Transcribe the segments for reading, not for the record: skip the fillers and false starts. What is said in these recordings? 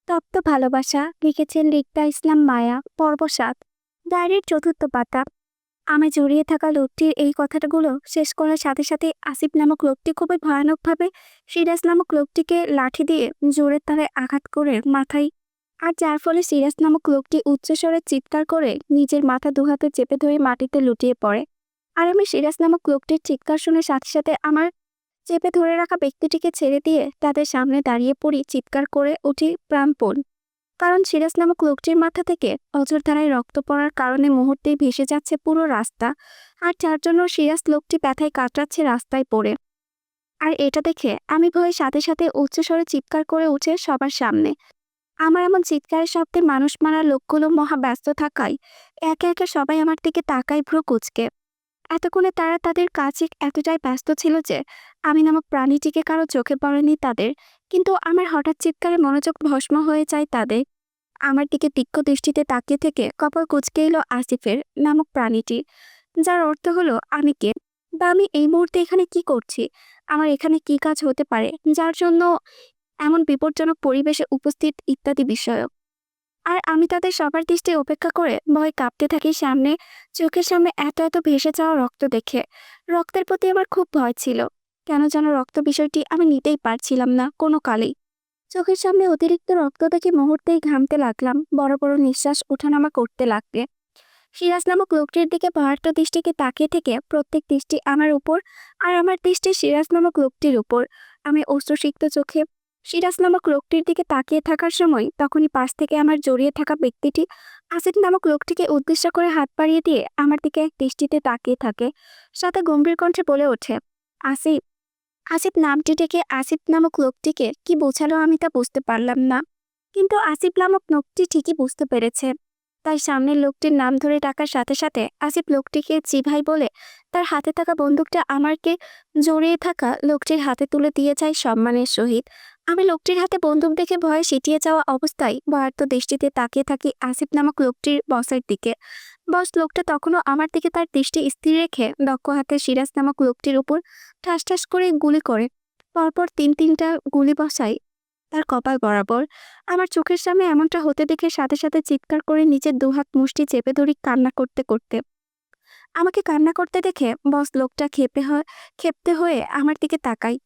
তপ্ত ভালোবাসা লিখেছেন রিক্তা ইসলাম মায়া পর্ব ৭ ডায়েরির চতুর্থ পাতা। আমি জড়িয়ে থাকা লোকটির এই কথাগুলো শেষ করার সাথে সাথে আসিফ নামক লোকটি খুবই ভয়ানকভাবে সিরাজ নামক লোকটিকে লাঠি দিয়ে জোরের তারে আঘাত করে মাথায়, আর যার ফলে সিরাজ নামক লোকটি উচ্চস্বরে চিৎকার করে নিজের মাথা দুহাতে চেপে ধরে মাটিতে লুটিয়ে পড়ে। আর আমি সিরাজ নামক লোকটির চিৎকার শুনে সাথে সাথে আমার চেপে ধরে রাখা ব্যক্তিটিকে ছেড়ে দিয়ে তাদের সামনে দাঁড়িয়ে পড়ি, চিৎকার করে উঠি প্রাণপণ। কারণ সিরাজ নামক লোকটির মাথা থেকে অঝোরধারায় রক্ত পড়ার কারণে মুহূর্তেই ভেসে যাচ্ছে পুরো রাস্তা, আর যার জন্য সিরাজ লোকটি ব্যথায় কাতরাচ্ছে রাস্তায় পড়ে। আর এটা দেখে আমি ভয়ে সাথে সাথে উচ্চস্বরে চিৎকার করে উঠে সবার সামনে। আমার এমন চিৎকারের শব্দে মানুষ মারার লোকগুলো মহা ব্যস্ত থাকায় একে একে সবাই আমার দিকে তাকায় ভ্রু কুঁচকে। এতক্ষণে তারা তাদের কাজে এতটাই ব্যস্ত ছিল যে আমি নামক প্রাণীটিকে কারো চোখে পড়েনি তাদের। কিন্তু আমার হঠাৎ চিৎকারে মনোযোগ ভস্ম হয়ে যায় তাদের। আমার দিকে তীক্ষ্ণ দৃষ্টিতে তাকিয়ে থেকে কপাল কুঁচকে এলো আসিফের নামক প্রাণীটি, যার অর্থ হলো আমি কে, বা আমি এই মুহূর্তে এখানে কি করছি, আমার এখানে কি কাজ হতে পারে যার জন্য এমন বিপজ্জনক পরিবেশে উপস্থিত ইত্যাদি বিষয়। আর আমি তাদের সবার দৃষ্টি উপেক্ষা করে ভয় কাঁপতে থাকি সামনে। চোখের সামনে এত এত ভেসে যাওয়া রক্ত দেখে রক্তের প্রতি আমার খুব ভয় ছিল। কেন যেন রক্ত বিষয়টি আমি নিতেই পারছিলাম না কোনো কালেই। চোখের সামনে অতিরিক্ত রক্ত দেখে মুহূর্তেই ঘামতে লাগলাম, বড় বড় নিঃশ্বাস ওঠানামা করতে লাগবে। সিরাজ নামক লোকটির দিকে ভয়ার্ত দৃষ্টিকে তাকিয়ে থেকে প্রত্যেক দৃষ্টি আমার উপর, আর আমার দৃষ্টি সিরাজ নামক লোকটির উপর। আমি অশ্রুসিক্ত চোখে সিরাজ নামক লোকটির দিকে তাকিয়ে থাকার সময় তখনই পাশ থেকে আমার জড়িয়ে থাকা ব্যক্তিটি আসিফ নামক লোকটিকে উদ্দেশ্য করে হাত বাড়িয়ে দিয়ে আমার দিকে এক দৃষ্টিতে তাকিয়ে থাকে, সাথে গম্ভীর কণ্ঠে বলে ওঠে, আসিফ। আসিফ নামটি ডেকে আসিফ নামক লোকটিকে কি বোঝালো আমি তা বুঝতে পারলাম না, কিন্তু আসিফ নামক লোকটি ঠিকই বুঝতে পেরেছে। তাই সামনের লোকটির নাম ধরে ডাকার সাথে সাথে আসিফ লোকটিকে জি ভাই বলে তার হাতে থাকা বন্দুকটা আমাকে জড়িয়ে থাকা লোকটির হাতে তুলে দিয়ে যায় সম্মানের সহিত। আমি লোকটির হাতে বন্দুক দেখে ভয়ে সিটিয়ে যাওয়া অবস্থায় ভয়ার্ত দৃষ্টিতে তাকিয়ে থাকি আসিফ নামক লোকটির বসের দিকে। বস লোকটা তখনও আমার দিকে তার দৃষ্টি স্থির রেখে দক্ষ হাতে সিরাজ নামক লোকটির উপর ঠাস ঠাস করে গুলি করে। পরপর তিনটা গুলি বসায় তার কপাল বরাবর। আমার চোখের সামনে এমনটা হতে দেখে সাথে সাথে চিৎকার করে নিজের দুহাত মুষ্টি চেপে ধরি কান্না করতে করতে। আমাকে কান্না করতে দেখে বস লোকটা ক্ষেপ্তে হয়ে আমার দিকে তাকাই,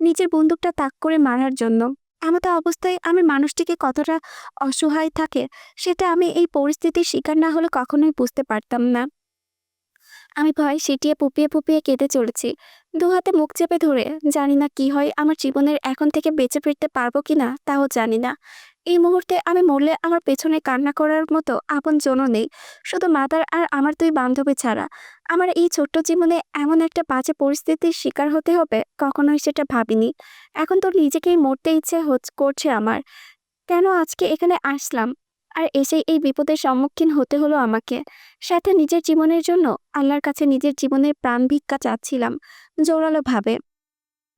নিজের বন্দুকটা তাক করে মারার জন্য। এমতো অবস্থায় আমি মানুষটিকে কতটা অসহায় থাকে সেটা আমি এই পরিস্থিতির শিকার না হলে কখনোই বুঝতে পারতাম না। আমি ভয় সিটিয়ে ফুপিয়ে ফুপিয়ে কেঁদে চলেছি, দু হাতে মুখ চেপে ধরে। জানি না কি হয়, আমার জীবনের এখন থেকে বেঁচে ফিরতে পারবো কিনা তাও জানি না। এই মুহূর্তে আমি মরলে আমার পেছনে কান্না করার মতো আপন জনও নেই, শুধু মাদার আর আমার দুই বান্ধবী ছাড়া। আমার এই ছোট্ট জীবনে এমন একটা বাজে পরিস্থিতির শিকার হতে হবে কখনোই সেটা ভাবিনি। এখন তো নিজেকেই মরতে ইচ্ছে করছে আমার। কেন আজকে এখানে আসলাম, আর এসে এই বিপদের সম্মুখীন হতে হলো আমাকে। সাথে নিজের জীবনের জন্য আল্লাহর কাছে নিজের জীবনের প্রাণ ভিক্ষা চাচ্ছিলাম জোরালো ভাবে।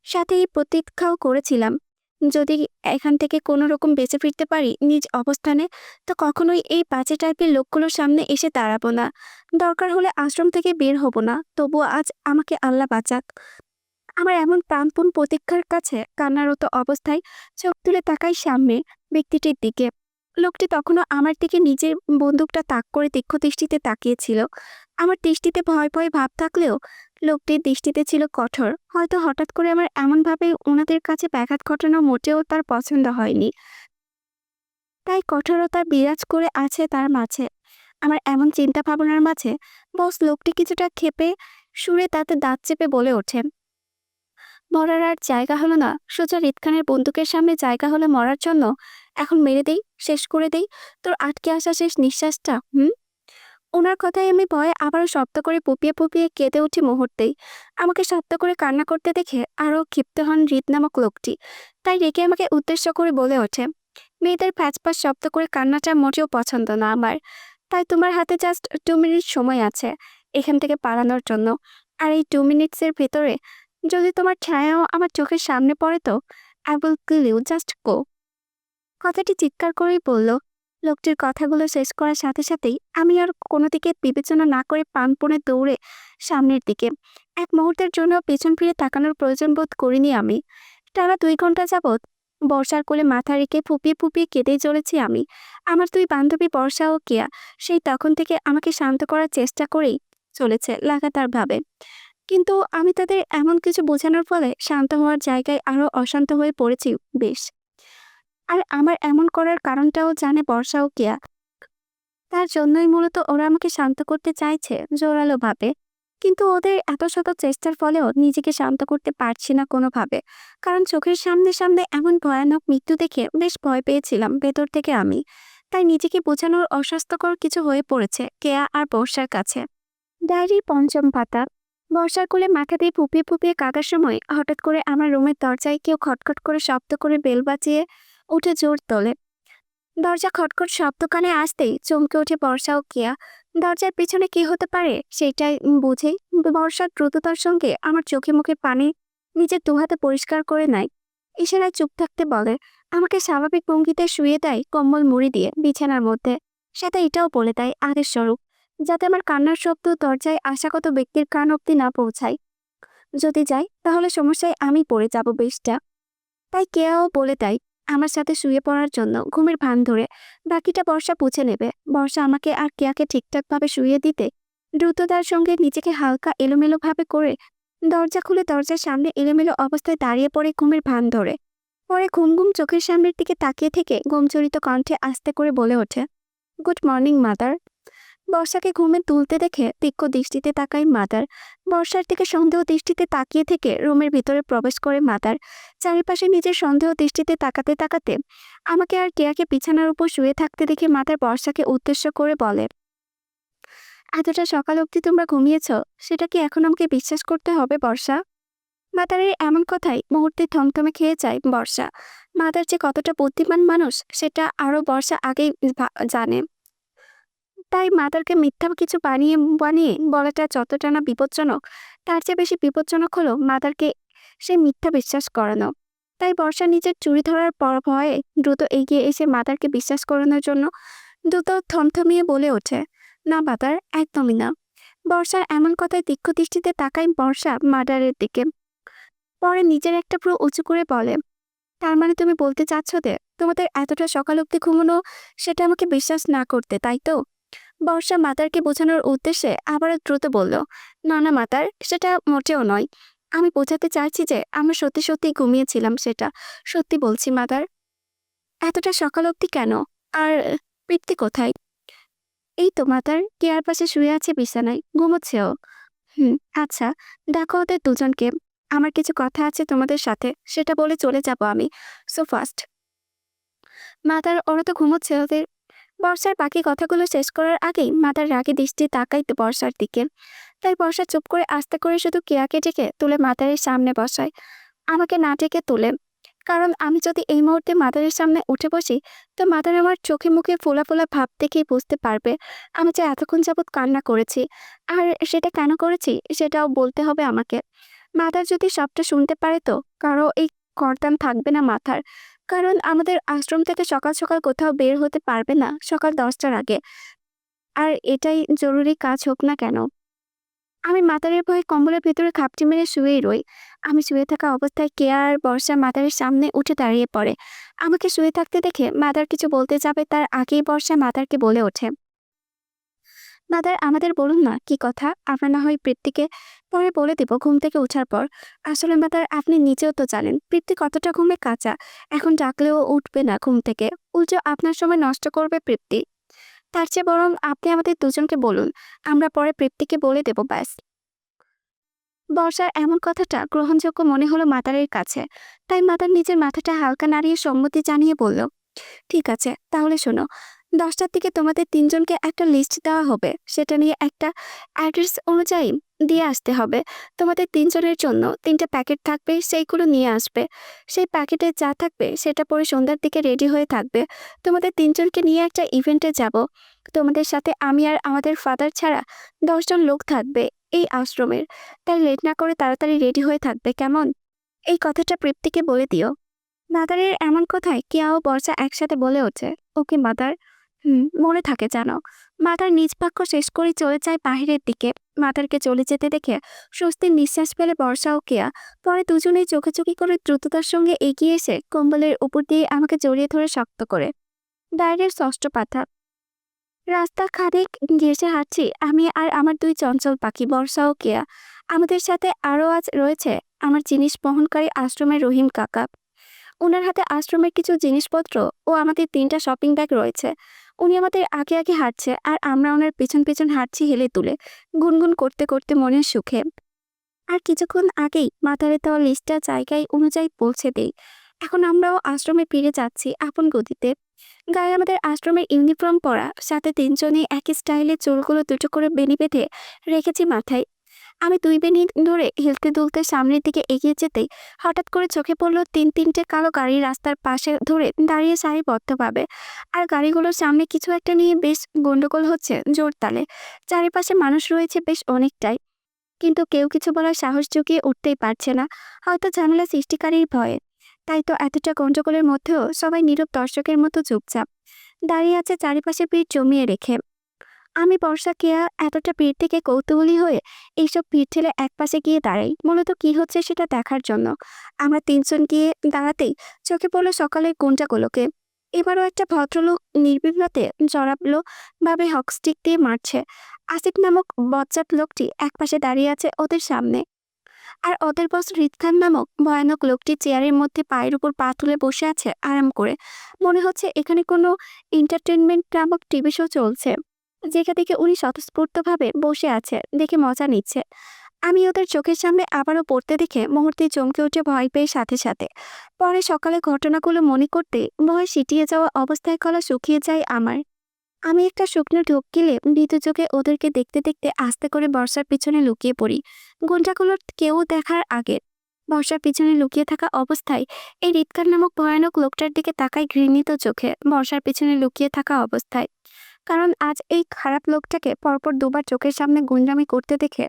সাথে এই প্রতীক্ষাও করেছিলাম, যদি এখান থেকে কোনো রকম বেঁচে ফিরতে পারি নিজ অবস্থানে, তো কখনোই এই বাজে টাইপের লোকগুলোর সামনে এসে দাঁড়াবো না। দরকার হলে আশ্রম থেকে বের হব না, তবুও আজ আমাকে আল্লাহ বাঁচাক। আমার এমন প্রাণপণ প্রতীক্ষার কাছে কান্নারত অবস্থায় চোখ তুলে তাকাই সামনে ব্যক্তিটির দিকে। লোকটি তখনও আমার দিকে নিজের বন্দুকটা তাক করে তীক্ষ্ণ দৃষ্টিতে তাকিয়েছিল। আমার দৃষ্টিতে ভয় ভয় ভাব থাকলেও লোকটির দৃষ্টিতে ছিল কঠোর। হয়তো হঠাৎ করে আমার এমনভাবে ওনাদের কাছে ব্যাঘাত ঘটানো মোটেও তার পছন্দ হয়নি, তাই কঠোরতা বিরাজ করে আছে তার মাঝে। আমার এমন চিন্তা ভাবনার মাঝে বস লোকটি কিছুটা ক্ষেপে সুরে তাতে দাঁত চেপে বলে ওঠে, মরার আর জায়গা হলো না, সোজা রিদ খানের বন্দুকের সামনে জায়গা হলো মরার জন্য। এখন মেরে দেই, শেষ করে দেই তোর আটকে আসা শেষ নিঃশ্বাসটা। ওনার কথায় আমি ভয়ে আবারও শব্দ করে পুপিয়ে পুপিয়ে কেঁদে উঠি মুহূর্তেই। আমাকে শব্দ করে কান্না করতে দেখে আরও ক্ষিপ্ত হন হৃদ নামক লোকটি, তাই রেগে আমাকে উদ্দেশ্য করে বলে ওঠে, মেয়েদের প্যাচপ্যাচ শব্দ করে কান্নাটা মোটেও পছন্দ না আমার। তাই তোমার হাতে জাস্ট 2 মিনিট সময় আছে এখান থেকে পালানোর জন্য। আর এই 2 মিনিটসের ভেতরে যদি তোমার ছায়াও আমার চোখের সামনে পড়ে তো I will kill you, just go. কথাটি চিৎকার করেই বলল। লোকটির কথাগুলো শেষ করার সাথে সাথেই আমি আর কোনো দিকে বিবেচনা না করে প্রাণপণে দৌড়ে সামনের দিকে। এক মুহূর্তের জন্য পেছন ফিরে তাকানোর প্রয়োজন বোধ করিনি আমি। টানা 2 ঘন্টা যাবৎ বর্ষার কোলে মাথা রেখে ফুপিয়ে ফুপিয়ে কেঁদেই চলেছি আমি। আমার দুই বান্ধবী বর্ষা ও কেয়া সেই তখন থেকে আমাকে শান্ত করার চেষ্টা করেই চলেছে লাগাতারভাবে। কিন্তু আমি তাদের এমন কিছু বোঝানোর ফলে শান্ত হওয়ার জায়গায় আরো অশান্ত হয়ে পড়েছি বেশ। আর আমার এমন করার কারণটাও জানে বর্ষা ও কেয়া। তার জন্যই মূলত ওরা আমাকে শান্ত করতে চাইছে জোরালোভাবে। কিন্তু ওদের এত শত চেষ্টার ফলেও নিজেকে শান্ত করতে পারছি না কোনোভাবে। কারণ চোখের সামনে সামনে এমন ভয়ানক মৃত্যু দেখে বেশ ভয় পেয়েছিলাম ভেতর থেকে আমি। তাই নিজেকে বোঝানোর অস্বাস্থ্যকর কিছু হয়ে পড়েছে কেয়া আর বর্ষার কাছে। ডায়েরির পঞ্চম পাতা। বর্ষার কোলে মাথা দিয়ে ফুপিয়ে ফুপিয়ে কাঁদার সময় হঠাৎ করে আমার রুমের দরজায় কেউ খটখট করে শব্দ করে বেল বাজিয়ে উঠে জোর তোলে। দরজা খটখট শব্দ কানে আসতেই চমকে ওঠে বর্ষা ও কেয়া। দরজার পিছনে কি হতে পারে সেটাই বুঝেই বর্ষার দ্রুততার সঙ্গে আমার চোখে মুখে পানি নিজের দুহাতে পরিষ্কার করে নেয়। ইশারায় চুপ থাকতে বলে। আমাকে স্বাভাবিক ভঙ্গিতে শুয়ে দেয় কম্বল মুড়ি দিয়ে বিছানার মধ্যে। সাথে এটাও বলে দেয় আদেশ স্বরূপ, যাতে আমার কান্নার শব্দ দরজায় আশাগত ব্যক্তির কান অব্দি না পৌঁছায়। যদি যাই তাহলে সমস্যায় আমি পড়ে যাব বেশটা। তাই কেয়াও বলে দেয় আমার সাথে শুয়ে পড়ার জন্য ঘুমের ভান ধরে। বাকিটা বর্ষা বুঝে নেবে। বর্ষা আমাকে আর কেয়াকে ঠিকঠাকভাবে শুয়ে দিতে দ্রুততার সঙ্গে নিজেকে হালকা এলোমেলোভাবে করে দরজা খুলে দরজার সামনে এলোমেলো অবস্থায় দাঁড়িয়ে পড়ে ঘুমের ভান ধরে। পরে ঘুম ঘুম চোখের সামনের দিকে তাকিয়ে থেকে ঘুমচরিত কণ্ঠে আস্তে করে বলে ওঠে, গুড মর্নিং মাদার। বর্ষাকে ঘুমে তুলতে দেখে তীক্ষ্ণ দৃষ্টিতে তাকায় মাদার। বর্ষার দিকে সন্দেহ দৃষ্টিতে তাকিয়ে থেকে রুমের ভিতরে প্রবেশ করে মাদার। চারিপাশে নিজের সন্দেহ দৃষ্টিতে তাকাতে তাকাতে আমাকে আর কেয়াকে বিছানার উপর শুয়ে থাকতে দেখে মাদার বর্ষাকে উদ্দেশ্য করে বলে, এতটা সকাল অবধি তোমরা ঘুমিয়েছ, সেটা কি এখন আমাকে বিশ্বাস করতে হবে বর্ষা? মাদারের এমন কথাই মুহূর্তে থমথমে খেয়ে যায় বর্ষা। মাদার যে কতটা বুদ্ধিমান মানুষ সেটা আরো বর্ষা আগেই জানে। তাই মাদারকে মিথ্যা কিছু বানিয়ে বানিয়ে বলাটা যতটা না বিপজ্জনক, তার চেয়ে বেশি বিপজ্জনক হলো মাদারকে সে মিথ্যা বিশ্বাস করানো। তাই বর্ষা নিজের চুরি ধরার পর ভয়ে দ্রুত এগিয়ে এসে মাদারকে বিশ্বাস করানোর জন্য দ্রুত থমথমিয়ে বলে ওঠে, না মাদার, একদমই না। বর্ষার এমন কথায় তীক্ষ্ণ দৃষ্টিতে তাকায় বর্ষা মাদারের দিকে। পরে নিজের একটা ভ্রু উঁচু করে বলে, তার মানে তুমি বলতে চাচ্ছ যে তোমাদের এতটা সকাল অব্দি ঘুমানো সেটা আমাকে বিশ্বাস না করতে, তাই তো? বর্ষা মাতারকে বোঝানোর উদ্দেশ্যে আবারও দ্রুত বলল, না না মাতার, সেটা মোটেও নয়। আমি বোঝাতে চাইছি যে আমরা সত্যি সত্যি ঘুমিয়েছিলাম, সেটা সত্যি বলছি মাতার। এতটা সকাল অবধি কেন? আর প্রীতি কোথায়? এই তো মাতার, কেয়ার পাশে শুয়ে আছে বিছানায়, ঘুমোচ্ছেও। আচ্ছা, দেখো ওদের দুজনকে। আমার কিছু কথা আছে তোমাদের সাথে, সেটা বলে চলে যাব আমি। So fast. মাতার, ওরা তো ঘুমোচ্ছে ওদের। বর্ষার বাকি কথাগুলো শেষ করার আগেই মাতার রাগে দৃষ্টি তাকাইতো বর্ষার দিকে। তাই বর্ষা চুপ করে আস্তে করে শুধু কেয়াকে ডেকে তুলে মাতারের সামনে বসায়, আমাকে না ডেকে তোলে। কারণ আমি যদি এই মুহূর্তে মাতারের সামনে উঠে বসি, তো মাতার আমার চোখে মুখে ফোলা ফোলা ভাব দেখেই বুঝতে পারবে আমি যে এতক্ষণ যাবৎ কান্না করেছি। আর সেটা কেন করেছি সেটাও বলতে হবে আমাকে। মাতার যদি সবটা শুনতে পারে তো কারো এই করতাম থাকবে না মাথার। কারণ আমাদের আশ্রম থেকে সকাল সকাল কোথাও বের হতে পারবে না সকাল 10টার আগে। আর এটাই জরুরি কাজ হোক না কেন। আমি মাতারের ভয়ে কম্বলের ভেতরে খাপটি মেরে শুয়েই রই। আমি শুয়ে থাকা অবস্থায় কেয়া আর বর্ষা মাতারের সামনে উঠে দাঁড়িয়ে পড়ে। আমাকে শুয়ে থাকতে দেখে মাতার কিছু বলতে যাবে তার আগেই বর্ষা মাতারকে বলে ওঠে, মাতার, আমাদের বলুন না কি কথা, আমরা না হয় প্রীতিকে পরে বলে দেব ঘুম থেকে ওঠার পর। আসলে মাতার, আপনি নিজেও তো জানেন প্রীতি কতটা ঘুমে কাঁচা। এখন ডাকলেও উঠবে না ঘুম থেকে, উল্টো আপনার সময় নষ্ট করবে প্রীতি। তার চেয়ে বরং আপনি আমাদের দুজনকে বলুন, আমরা পরে প্রীতিকে বলে দেব ব্যাস। বর্ষার এমন কথাটা গ্রহণযোগ্য মনে হলো মাতারের কাছে। তাই মাতার নিজের মাথাটা হালকা নাড়িয়ে সম্মতি জানিয়ে বলল, ঠিক আছে, তাহলে শোনো। 10টার দিকে তোমাদের তিনজনকে একটা লিস্ট দেওয়া হবে, সেটা নিয়ে একটা অ্যাড্রেস অনুযায়ী দিয়ে আসতে হবে। তোমাদের তিনজনের জন্য 3টে প্যাকেট থাকবে, সেইগুলো নিয়ে আসবে। সেই প্যাকেটে যা থাকবে সেটা পরে সন্ধ্যার দিকে রেডি হয়ে থাকবে। তোমাদের তিনজনকে নিয়ে একটা ইভেন্টে যাব। তোমাদের সাথে আমি আর আমাদের ফাদার ছাড়া 10জন লোক থাকবে এই আশ্রমের। তাই লেট না করে তাড়াতাড়ি রেডি হয়ে থাকবে, কেমন? এই কথাটা প্রীতিকে বলে দিও। মাদারের এমন কথায় কেয়া ও বর্ষা একসাথে বলে ওঠে, ওকে মাদার। মনে থাকে জানো। মাথার নিজ বাক্য শেষ করে চলে যায় বাহিরের দিকে। মাথারকে চলে যেতে দেখে স্বস্তির নিঃশ্বাস ফেলে বর্ষা ও কেয়া। পরে দুজনেই চোখাচোখি করে দ্রুততার সঙ্গে এগিয়ে এসে কম্বলের উপর দিয়ে আমাকে জড়িয়ে ধরে শক্ত করে। ডায়ের ষষ্ঠ পাতা। রাস্তা খানিক ঘেঁষে হাঁটছি আমি আর আমার দুই চঞ্চল পাখি বর্ষা ও কেয়া। আমাদের সাথে আরও আজ রয়েছে আমার জিনিস বহনকারী আশ্রমের রহিম কাকা। ওনার হাতে আশ্রমের কিছু জিনিসপত্র ও আমাদের 3টা শপিং ব্যাগ রয়েছে। উনি আমাদের আগে আগে হাঁটছে আর আমরা ওনার পেছন পেছন হাঁটছি হেলে তুলে, গুনগুন করতে করতে মনের সুখে। আর কিছুক্ষণ আগেই মাথারে দেওয়া লিস্টটা জায়গায় অনুযায়ী পৌঁছে দেই। এখন আমরাও আশ্রমে ফিরে যাচ্ছি আপন গতিতে। গায়ে আমাদের আশ্রমের ইউনিফর্ম পরা, সাথে 3জনই একই স্টাইলে চুলগুলো দুটো করে বেনি বেঁধে রেখেছি মাথায়। আমি 2 বেনি ধরে হেলতে দুলতে সামনের দিকে এগিয়ে যেতেই হঠাৎ করে চোখে পড়লো 3-3টে কালো গাড়ি রাস্তার পাশে ধরে দাঁড়িয়ে সারিবদ্ধভাবে। আর গাড়িগুলোর সামনে কিছু একটা নিয়ে বেশ গন্ডগোল হচ্ছে জোর তালে। চারিপাশে মানুষ রয়েছে বেশ অনেকটাই, কিন্তু কেউ কিছু বলার সাহস জুগিয়ে উঠতেই পারছে না, হয়তো ঝামেলা সৃষ্টিকারীর ভয়ে। তাই তো এতটা গন্ডগোলের মধ্যেও সবাই নীরব দর্শকের মতো চুপচাপ দাঁড়িয়ে আছে চারিপাশে ভিড় জমিয়ে রেখে। আমি বর্ষা কেয়া এতটা ভিড় থেকে কৌতূহলী হয়ে এইসব ভিড় ঠেলে একপাশে গিয়ে দাঁড়াই, মূলত কি হচ্ছে সেটা দেখার জন্য। আমরা 3জন গিয়ে দাঁড়াতেই চোখে পড়লো সকালের গুন্ডাগুলোকে। এবারও একটা ভদ্রলোক নির্বিঘ্নতে জড়ালো ভাবে হকস্টিক দিয়ে মারছে। আসিফ নামক বজ্জাত লোকটি একপাশে দাঁড়িয়ে আছে ওদের সামনে। আর ওদের বস রিদ খান নামক ভয়ানক লোকটি চেয়ারের মধ্যে পায়ের উপর পা তুলে বসে আছে আরাম করে। মনে হচ্ছে এখানে কোনো এন্টারটেনমেন্ট নামক টিভি শো চলছে, যেখান থেকে উনি স্বতঃস্ফূর্তভাবে বসে আছে, দেখে মজা নিচ্ছে। আমি ওদের চোখের সামনে আবারও পড়তে দেখে মুহূর্তে চমকে উঠে ভয় পেয়ে সাথে সাথে। পরে সকালে ঘটনাগুলো মনে করতে ভয় সিটিয়ে যাওয়া অবস্থায় গলা শুকিয়ে যায় আমার। আমি একটা শুকনো ঢোক গিলে মৃদু চোখে ওদেরকে দেখতে দেখতে আস্তে করে বর্ষার পিছনে লুকিয়ে পড়ি। গুন্ডাগুলোর কেউ দেখার আগে বর্ষার পিছনে লুকিয়ে থাকা অবস্থায় এই রিতকার নামক ভয়ানক লোকটার দিকে তাকাই ঘৃণিত চোখে বর্ষার পিছনে লুকিয়ে থাকা অবস্থায়। কারণ আজ এই খারাপ লোকটাকে পরপর 2বার চোখের সামনে গুন্ডামি করতে দেখে,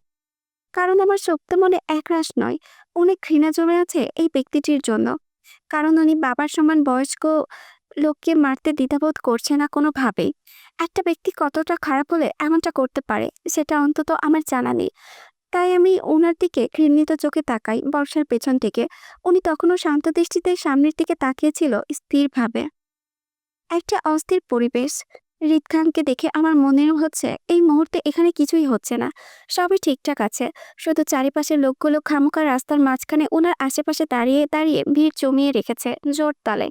কারণ আমার শক্ত মনে একরাশ নয়, অনেক ঘৃণা জমে আছে এই ব্যক্তিটির জন্য। কারণ উনি বাবার সমান বয়স্ক লোককে মারতে দ্বিধাবোধ করছে না কোনোভাবেই। একটা ব্যক্তি কতটা খারাপ হলে এমনটা করতে পারে সেটা অন্তত আমার জানা নেই। তাই আমি ওনার দিকে ঘৃণিত চোখে তাকাই বর্ষার পেছন থেকে। উনি তখনও শান্ত দৃষ্টিতে সামনের দিকে তাকিয়েছিল স্থিরভাবে। একটা অস্থির পরিবেশ। রিদ খানকে দেখে আমার মনে হচ্ছে এই মুহূর্তে এখানে কিছুই হচ্ছে না, সবই ঠিকঠাক আছে। শুধু চারিপাশের লোকগুলো খামোখা রাস্তার মাঝখানে ওনার আশেপাশে দাঁড়িয়ে দাঁড়িয়ে ভিড় জমিয়ে রেখেছে জোর তালে।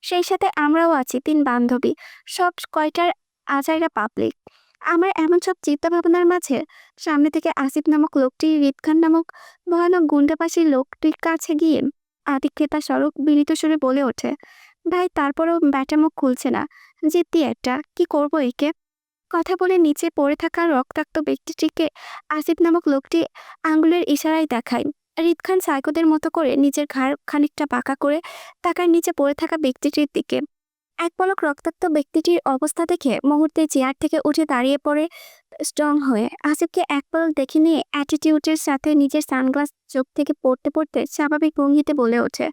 সেই সাথে আমরাও আছি 3 বান্ধবী, সব কয়টার আজাইরা পাবলিক। আমার এমন সব চিন্তা ভাবনার মাঝে সামনে থেকে আসিফ নামক লোকটি রিদ খান নামক ভয়ানক গুন্ডাপাশি লোকটির কাছে গিয়ে আদিক্ষেতা স্বরূপ বিনীত সুরে বলে ওঠে, ভাই তারপরেও ব্যাটা মুখ খুলছে না, জিদ্দি একটা, কি করব একে। কথা বলে নিচে পড়ে থাকা রক্তাক্ত ব্যক্তিটিকে আসিফ নামক লোকটি আঙ্গুলের ইশারায় দেখায়। রিদ খান সাইকোদের মতো করে নিজের ঘাড় খানিকটা বাঁকা করে তাকার নিচে পড়ে থাকা ব্যক্তিটির দিকে। এক পলক রক্তাক্ত ব্যক্তিটির অবস্থা দেখে মুহূর্তে চেয়ার থেকে উঠে দাঁড়িয়ে পড়ে স্ট্রং হয়ে আসিফকে এক পলক দেখে নিয়ে অ্যাটিটিউডের সাথে নিজের সানগ্লাস চোখ থেকে পড়তে পড়তে স্বাভাবিক ভঙ্গিতে বলে ওঠে,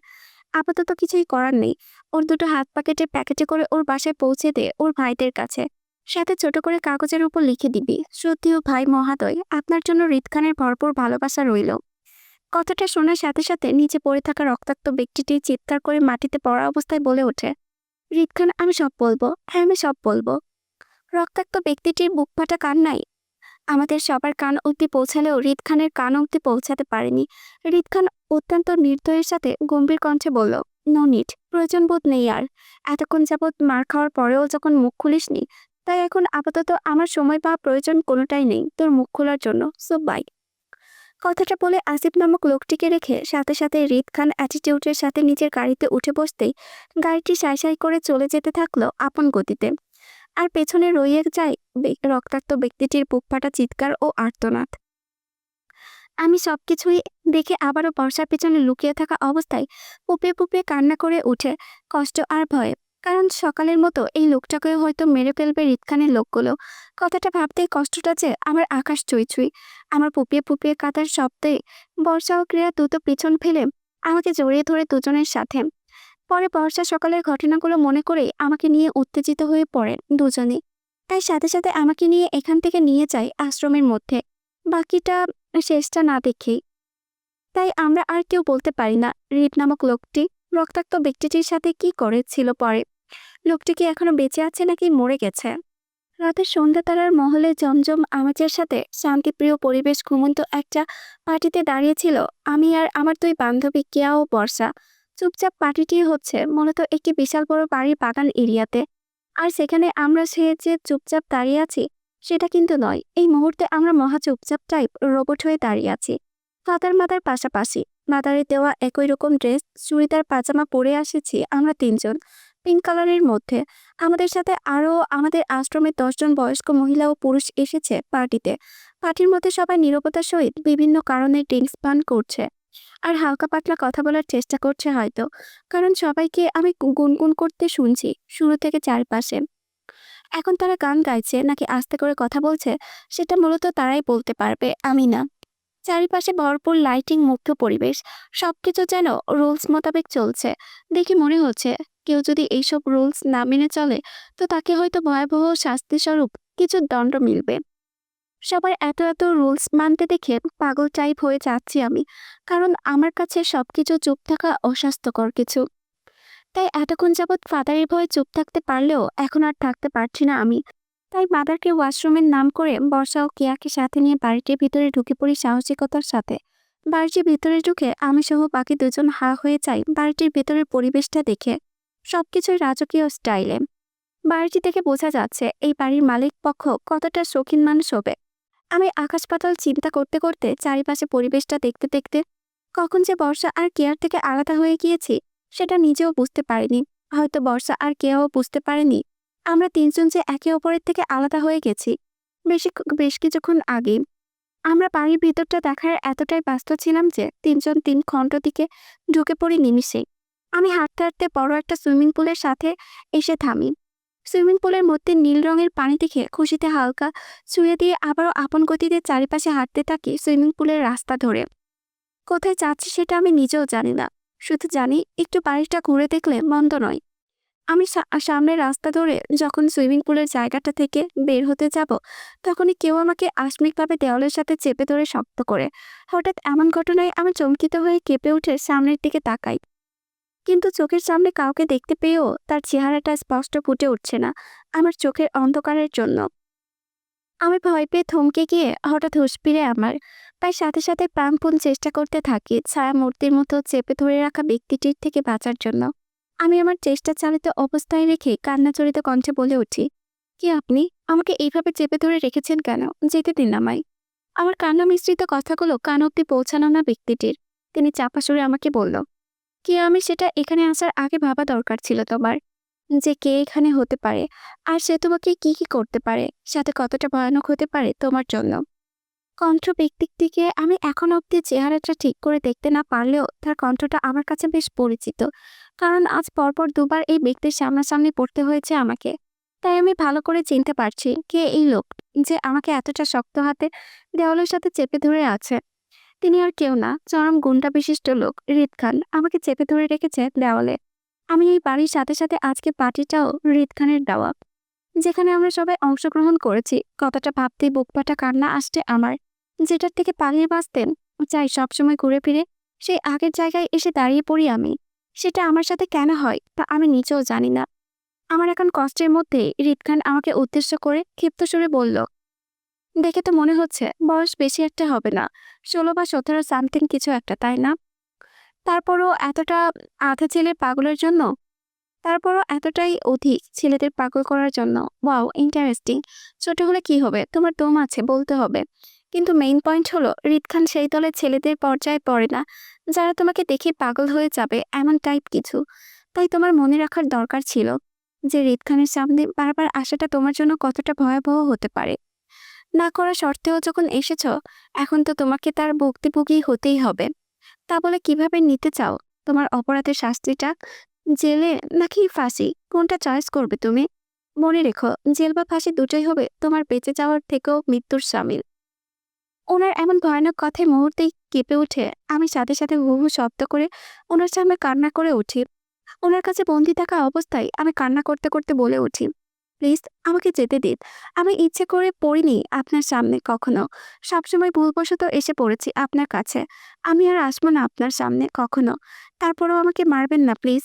আপাতত কিছুই করার নেই। ওর দুটো হাত প্যাকেটে প্যাকেটে করে ওর বাসায় পৌঁছে দে ওর ভাইদের কাছে। সাথে ছোট করে কাগজের উপর লিখে দিবি, শ্রদ্ধেয় ভাই মহাদয়, আপনার জন্য রিদ খানের ভরপুর ভালোবাসা রইল। কথাটা শোনার সাথে সাথে নিচে পড়ে থাকা রক্তাক্ত ব্যক্তিটি চিৎকার করে মাটিতে পড়া অবস্থায় বলে ওঠে, রিদ খান আমি সব বলবো, হ্যাঁ আমি সব বলবো। রক্তাক্ত ব্যক্তিটির বুক ফাটা কান্নাই আমাদের সবার কান অবধি পৌঁছালেও রিদ খানের কান অবধি পৌঁছাতে পারেনি। রিদ খান অত্যন্ত নির্দয়ের সাথে গম্ভীর কণ্ঠে বলল, নো নিড, প্রয়োজন বোধ নেই আর। এতক্ষণ যাবৎ মার খাওয়ার পরেও যখন মুখ খুলিসনি, তাই এখন আপাতত আমার সময় বা প্রয়োজন কোনোটাই নেই তোর মুখ খোলার জন্য, সো বাই। কথাটা বলে আসিফ নামক লোকটিকে রেখে সাথে সাথে রিদ খান অ্যাটিটিউডের সাথে নিজের গাড়িতে উঠে বসতেই গাড়িটি সাই সাই করে চলে যেতে থাকলো আপন গতিতে। আর পেছনে রয়ে যায় রক্তাক্ত ব্যক্তিটির বুক ফাটা চিৎকার ও আর্তনাদ। আমি সবকিছুই দেখে আবারও বর্ষার পেছনে লুকিয়ে থাকা অবস্থায় পুপে পুপে কান্না করে উঠে, কষ্ট আর ভয়ে। কারণ সকালের মতো এই লোকটাকেও হয়তো মেরে ফেলবে রিদ খানের লোকগুলো। কথাটা ভাবতেই কষ্টটা যে আমার আকাশ ছুঁই ছুঁই। আমার পুপিয়ে পুপিয়ে কাঁদার শব্দে বর্ষা ও ক্রিয়া দ্রুত পিছন ফেলে আমাকে জড়িয়ে ধরে দুজনের সাথে। পরে বর্ষা সকালের ঘটনাগুলো মনে করে আমাকে নিয়ে উত্তেজিত হয়ে পড়েন দুজনে। তাই সাথে সাথে আমাকে নিয়ে এখান থেকে নিয়ে যায় আশ্রমের মধ্যে, বাকিটা শেষটা না দেখেই। তাই আমরা আর কেউ বলতে পারি না রিপ নামক লোকটি রক্তাক্ত ব্যক্তিটির সাথে কি করেছিল পরে। লোকটি কি এখনো বেঁচে আছে নাকি মরে গেছে? রাতের সন্ধ্যা তারার মহলে জমজম আমেজের সাথে শান্তিপ্রিয় পরিবেশ ঘুমন্ত একটা পার্টিতে দাঁড়িয়েছিল আমি আর আমার দুই বান্ধবী কেয়া ও বর্ষা। চুপচাপ পার্টিটি হচ্ছে মূলত একটি বিশাল বড় বাড়ির বাগান এরিয়াতে। আর সেখানে আমরা সে যে চুপচাপ দাঁড়িয়ে আছি সেটা কিন্তু নয়, এই মুহূর্তে আমরা মহা চুপচাপ টাইপ রোবট হয়ে দাঁড়িয়ে আছি। ফাদার মাদার পাশাপাশি, মাদারের দেওয়া একই রকম ড্রেস চুড়িদার পাজামা পরে এসেছি আমরা তিনজন, পিঙ্ক কালারের মধ্যে। আমাদের সাথে আরও আমাদের আশ্রমের 10 জন বয়স্ক মহিলা ও পুরুষ এসেছে পার্টিতে। পার্টির মধ্যে সবাই নীরবতার সহিত বিভিন্ন কারণে ড্রিঙ্কস পান করছে আর হালকা পাতলা কথা বলার চেষ্টা করছে হয়তো, কারণ সবাইকে আমি গুনগুন করতে শুনছি শুরু থেকে চারপাশে। এখন তারা গান গাইছে নাকি আস্তে করে কথা বলছে সেটা মূলত তারাই বলতে পারবে, আমি না। চারিপাশে ভরপুর লাইটিং, মুক্ত পরিবেশ, সবকিছু যেন রুলস মোতাবেক চলছে। দেখে মনে হচ্ছে কেউ যদি এইসব রুলস না মেনে চলে তো তাকে হয়তো ভয়াবহ শাস্তি স্বরূপ কিছু দণ্ড মিলবে। সবার এত এত রুলস মানতে দেখে পাগল টাইপ হয়ে যাচ্ছি আমি, কারণ আমার কাছে সবকিছু চুপ থাকা অস্বাস্থ্যকর কিছু। তাই এতক্ষণ যাবৎ ফাদারের ভয়ে চুপ থাকতে পারলেও এখন আর থাকতে পারছি না আমি। তাই মাদারকে ওয়াশরুমের নাম করে বর্ষা ও কেয়াকে সাথে নিয়ে বাড়িটির ভিতরে ঢুকে পড়ি সাহসিকতার সাথে। বাড়িটির ভিতরে ঢুকে আমি সহ বাকি দুজন হা হয়ে যাই বাড়িটির ভেতরের পরিবেশটা দেখে। সবকিছুই রাজকীয় স্টাইলে। বাড়িটি থেকে বোঝা যাচ্ছে এই বাড়ির মালিক পক্ষ কতটা শৌখিন মানুষ হবে। আমি আকাশ পাতাল চিন্তা করতে করতে চারিপাশে পরিবেশটা দেখতে দেখতে কখন যে বর্ষা আর কেয়ার থেকে আলাদা হয়ে গিয়েছি সেটা নিজেও বুঝতে পারিনি। হয়তো বর্ষা আর কেয়াও বুঝতে পারেনি আমরা তিনজন যে একে অপরের থেকে আলাদা হয়ে গেছি বেশ কিছুক্ষণ আগে। আমরা বাড়ির ভিতরটা দেখার এতটাই ব্যস্ত ছিলাম যে তিনজন তিন খণ্ড দিকে ঢুকে পড়ি নিমিষে। আমি হাঁটতে হাঁটতে বড় একটা সুইমিং পুলের সাথে এসে থামি। সুইমিং পুলের মধ্যে নীল রঙের পানি দেখে খুশিতে হালকা ছুঁয়ে দিয়ে আবারও আপন গতিতে চারিপাশে হাঁটতে থাকি সুইমিং পুলের রাস্তা ধরে। কোথায় যাচ্ছি সেটা আমি নিজেও জানি না, শুধু জানি একটু বাড়িটা ঘুরে দেখলে মন্দ নয়। আমি সামনের রাস্তা ধরে যখন সুইমিং পুলের জায়গাটা থেকে বের হতে যাব তখনই কেউ আমাকে আকস্মিকভাবে দেওয়ালের সাথে চেপে ধরে শক্ত করে। হঠাৎ এমন ঘটনায় আমি চমকিত হয়ে কেঁপে উঠে সামনের দিকে তাকাই, কিন্তু চোখের সামনে কাউকে দেখতে পেয়েও তার চেহারাটা স্পষ্ট ফুটে উঠছে না আমার চোখের অন্ধকারের জন্য। আমি ভয় পেয়ে থমকে গিয়ে হঠাৎ হুঁশ ফিরে আমার, তাই সাথে সাথে প্রাণপণ চেষ্টা করতে থাকি ছায়া মূর্তির মতো চেপে ধরে রাখা ব্যক্তিটির থেকে বাঁচার জন্য। আমি আমার চেষ্টা চালিত অবস্থায় রেখে কান্নাজড়িত কণ্ঠে বলে উঠি, কি আপনি আমাকে এইভাবে চেপে ধরে রেখেছেন কেন? যেতে দিন আমায়। আমার কান্না মিশ্রিত কথাগুলো কান অব্দি পৌঁছানো না ব্যক্তিটির। তিনি চাপা সুরে আমাকে বলল, কি আমি সেটা এখানে আসার আগে ভাবা দরকার ছিল তোমার, যে কে এখানে হতে পারে আর সে তোমাকে কি কি করতে পারে, সাথে কতটা ভয়ানক হতে পারে তোমার জন্য। কণ্ঠ ব্যক্তিটিকে আমি এখন অব্দি চেহারাটা ঠিক করে দেখতে না পারলেও তার কণ্ঠটা আমার কাছে বেশ পরিচিত, কারণ আজ পরপর দুবার এই ব্যক্তির সামনাসামনি পড়তে হয়েছে আমাকে। তাই আমি ভালো করে চিনতে পারছি কে এই লোক যে আমাকে এতটা শক্ত হাতে দেওয়ালের সাথে চেপে ধরে আছে। তিনি আর কেউ না, চরম গুন্ডা বিশিষ্ট লোক রিদ খান আমাকে চেপে ধরে রেখেছে দেওয়ালে। আমি এই বাড়ির সাথে সাথে আজকে পার্টিটাও রিদ খানের দেওয়া, যেখানে আমরা সবাই অংশগ্রহণ করেছি। কথাটা ভাবতেই বুক ফাটা কান্না আসছে আমার। যেটার থেকে পালিয়ে বাঁচতেন চাই সবসময় ঘুরে ফিরে সেই আগের জায়গায় এসে দাঁড়িয়ে পড়ি আমি। সেটা আমার সাথে কেন হয় তা আমি নিজেও জানি না। আমার এখন কষ্টের মধ্যে রিদ খান আমাকে উদ্দেশ্য করে ক্ষিপ্ত সুরে বলল, দেখে তো মনে হচ্ছে বয়স বেশি একটা হবে না, 16 বা 17 সামথিং কিছু একটা, তাই না? তারপরও এতটা আধা ছেলে পাগলের জন্য, তারপরও এতটাই অধিক ছেলেদের পাগল করার জন্য। Wow, interesting. ছোট হলে কি হবে, তোমার দম আছে বলতে হবে। কিন্তু মেইন পয়েন্ট হলো রিদ খান সেই দলের ছেলেদের পর্যায়ে পড়ে না যারা তোমাকে দেখে পাগল হয়ে যাবে এমন টাইপ কিছু। তাই তোমার মনে রাখার দরকার ছিল যে রিদ খানের সামনে বারবার আসাটা তোমার জন্য কতটা ভয়াবহ হতে পারে। না করা সত্ত্বেও যখন এসেছ, এখন তো তোমাকে তার ভুক্তভোগী হতেই হবে। তা বলে কিভাবে নিতে চাও তোমার অপরাধের শাস্তিটা? জেলে নাকি ফাঁসি, কোনটা চয়েস করবে তুমি? মনে রেখো, জেল বা ফাঁসি দুটোই হবে তোমার বেঁচে যাওয়ার থেকেও মৃত্যুর শামিল। ওনার এমন ভয়ানক কথায় মুহূর্তেই কেঁপে উঠে আমি সাথে সাথে হু হু শব্দ করে ওনার সামনে কান্না করে উঠি। ওনার কাছে বন্দি থাকা অবস্থায় আমি কান্না করতে করতে বলে উঠি, প্লিজ আমাকে যেতে দিন। আমি ইচ্ছে করে পড়িনি আপনার সামনে কখনো। সবসময় ভুলবশত এসে পড়েছি আপনার কাছে। আমি আর আসবো না আপনার সামনে কখনো। তারপরেও আমাকে মারবেন না প্লিজ।